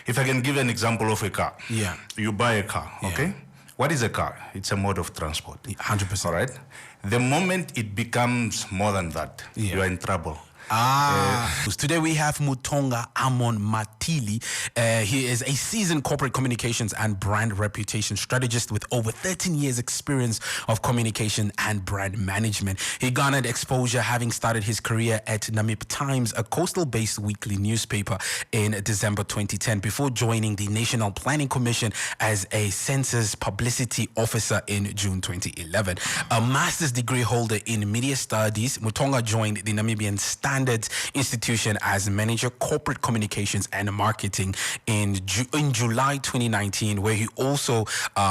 if I can give an example of a car. Yeah. You buy a car, okay? What is a car? It's a mode of transport. 100%. All right? The moment it becomes more than that, you are in trouble. Today we have Mutonga Matali. He is a seasoned corporate communications and brand reputation strategist with over 13 years experience of communication and brand management. He garnered exposure having started his career at Namdeb Times, a coastal-based weekly newspaper, in December 2010 before joining the National Planning Commission as a census publicity officer in June 2011. A master's degree holder in media studies, Mutonga joined the Namibian Standards Institution as manager corporate communications and marketing in July 2019, where he also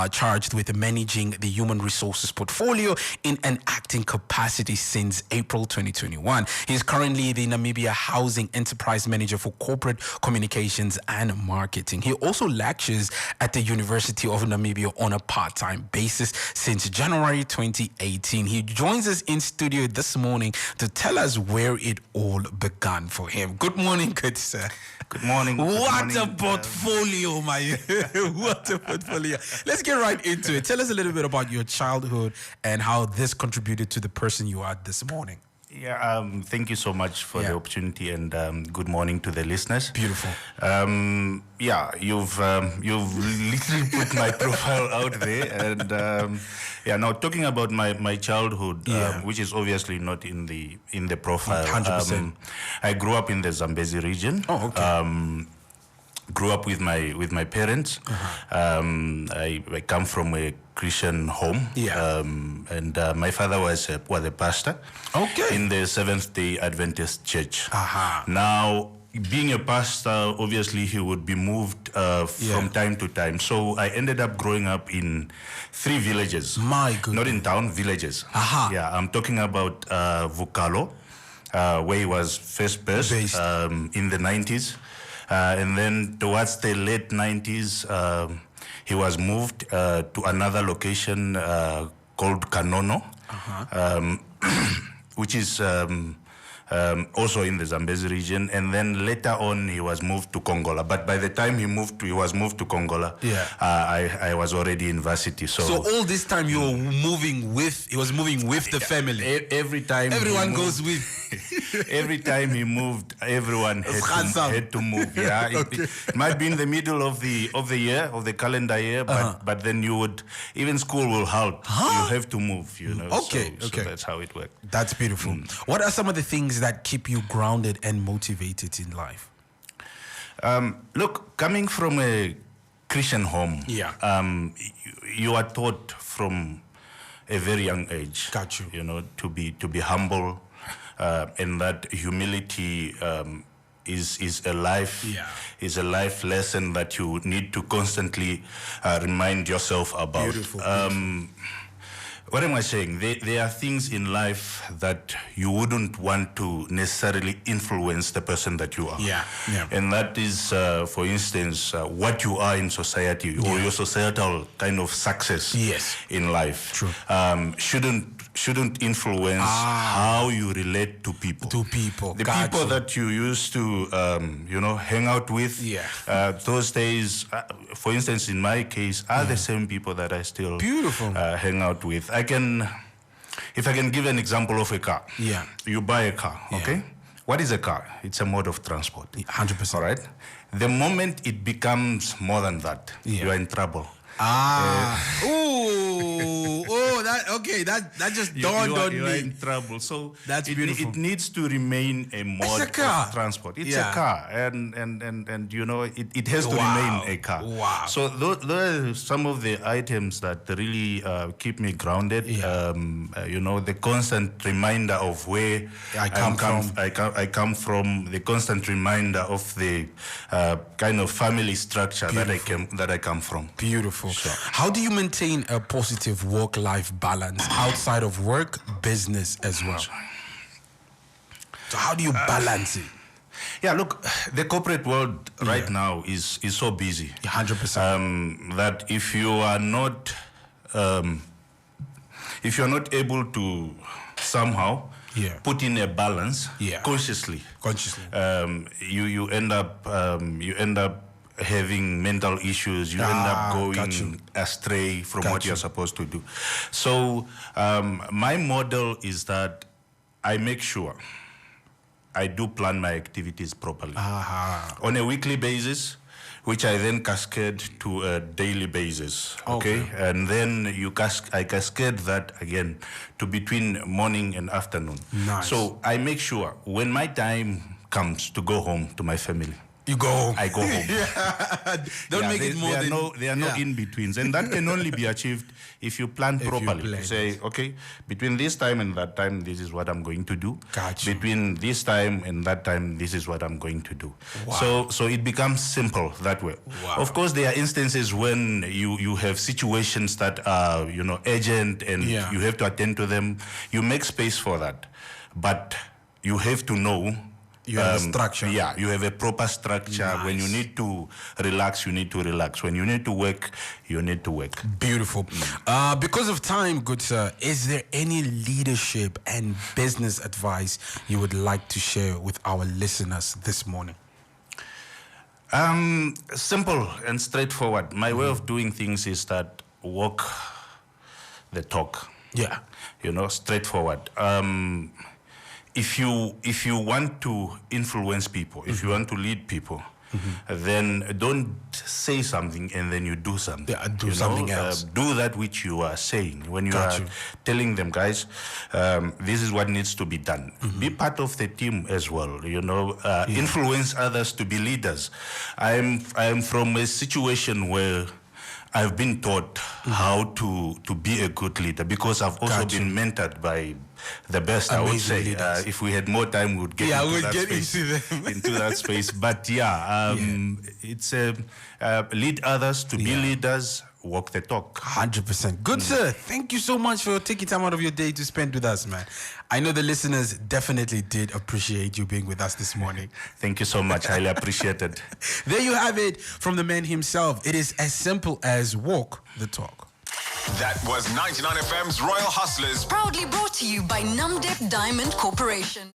charged with managing the human resources portfolio in an acting capacity since April 2021. He is currently the Namibia Housing Enterprise Manager for Corporate Communications and Marketing. He also lectures at the University of Namibia on a part-time basis since January 2018. He joins us in studio this morning to tell us where it all began for him. Good morning, good sir. Good morning. What a portfolio, my what a portfolio. Let's get right into it. Tell us a little bit about your childhood and how this contributed to the person you are this morning. Yeah, thank you so much for the opportunity, and good morning to the listeners. Beautiful. You've literally put my profile out there, and now talking about my childhood, which is obviously not in the profile. 100%. I grew up in the Zambezi region. Oh, okay. Grew up with my parents. I come from a Christian home. And my father was a pastor. Okay. In the Seventh-day Adventist Church. Now, being a pastor, obviously he would be moved from time to time. So I ended up growing up in 3 villages. My goodness. Not in town, villages. Yeah, I'm talking about Vukalo, where he was first based in the 90s. And then towards the late 90s, he was moved to another location called Kanono, which is also in the Zambezi region. And then later on, he was moved to Kongola. But by the time he was moved to Kongola, I was already in varsity. So all this time he was moving with the family. Every time everyone goes with. Every time he moved, everyone had to move. Yeah, it might be in the middle of the year, of the calendar year, but then you would, even school will halt. You have to move. You know. Okay. So that's how it worked. That's beautiful. What are some of the things that keep you grounded and motivated in life? Look, coming from a Christian home, you are taught from a very young age. Got you. You know, to be humble. And that humility is a life lesson that you need to constantly remind yourself about. Beautiful. What am I saying? There are things in life that you wouldn't want to necessarily influence the person that you are. And that is, for instance, what you are in society or your societal kind of success in life. True. Shouldn't influence how you relate to people. The people that you used to, hang out with. Those days, for instance, in my case, are the same people that I still hang out with. If I can give an example of a car. You buy a car, okay? What is a car? It's a mode of transport. 100%. All right? The moment it becomes more than that, you are in trouble. That just dawned on me. You are in trouble. So that's beautiful. It needs to remain a mode of transport. It's a car, and you know it has to remain a car. Wow. So those are some of the items that really keep me grounded. The constant reminder of where I come from. The constant reminder of the kind of family structure that I come from. Beautiful. Sure. How do you maintain a positive work-life balance outside of work, business as well? So how do you balance it? Yeah, look, the corporate world right now is so busy. 100%. That if you are not able to somehow put in a balance consciously, you end up having mental issues. You end up going astray from what you're supposed to do. So my model is that I make sure I do plan my activities properly on a weekly basis, which I then cascade to a daily basis. Okay, and then I cascade that again to between morning and afternoon. Nice. So I make sure when my time comes to go home to my family, you go home. I go home. Don't make it more there are no in-betweens. And that can only be achieved if you plan properly. You say, okay, between this time and that time, this is what I'm going to do. Gotcha. Between this time and that time, this is what I'm going to do. Wow. So it becomes simple that way. Wow. Of course, there are instances when you have situations that are, urgent and you have to attend to them. You make space for that. But you have to know you have a structure. Yeah, you have a proper structure. Nice. When you need to relax, you need to relax. When you need to work, you need to work. Beautiful. Because of time, good sir, is there any leadership and business advice you would like to share with our listeners this morning? Simple and straightforward. My way of doing things is that walk the talk. Yeah. Straightforward. If you want to influence people, if you want to lead people, then don't say something and then you do something. Yeah, do something else. Do that which you are saying. When you are telling them, guys, this is what needs to be done. Be part of the team as well. Influence others to be leaders. I am from a situation where I've been taught how to be a good leader because I've also been mentored by the best, amazing, I would say. If we had more time, we would get into that space. But it's lead others to be leaders, walk the talk. 100%. Good, sir. Thank you so much for taking time out of your day to spend with us, man. I know the listeners definitely did appreciate you being with us this morning. Thank you so much. Highly appreciated. There you have it from the man himself. It is as simple as walk the talk. That was 99 FM's Royal Hustlers. Proudly brought to you by Namdeb Diamond Corporation.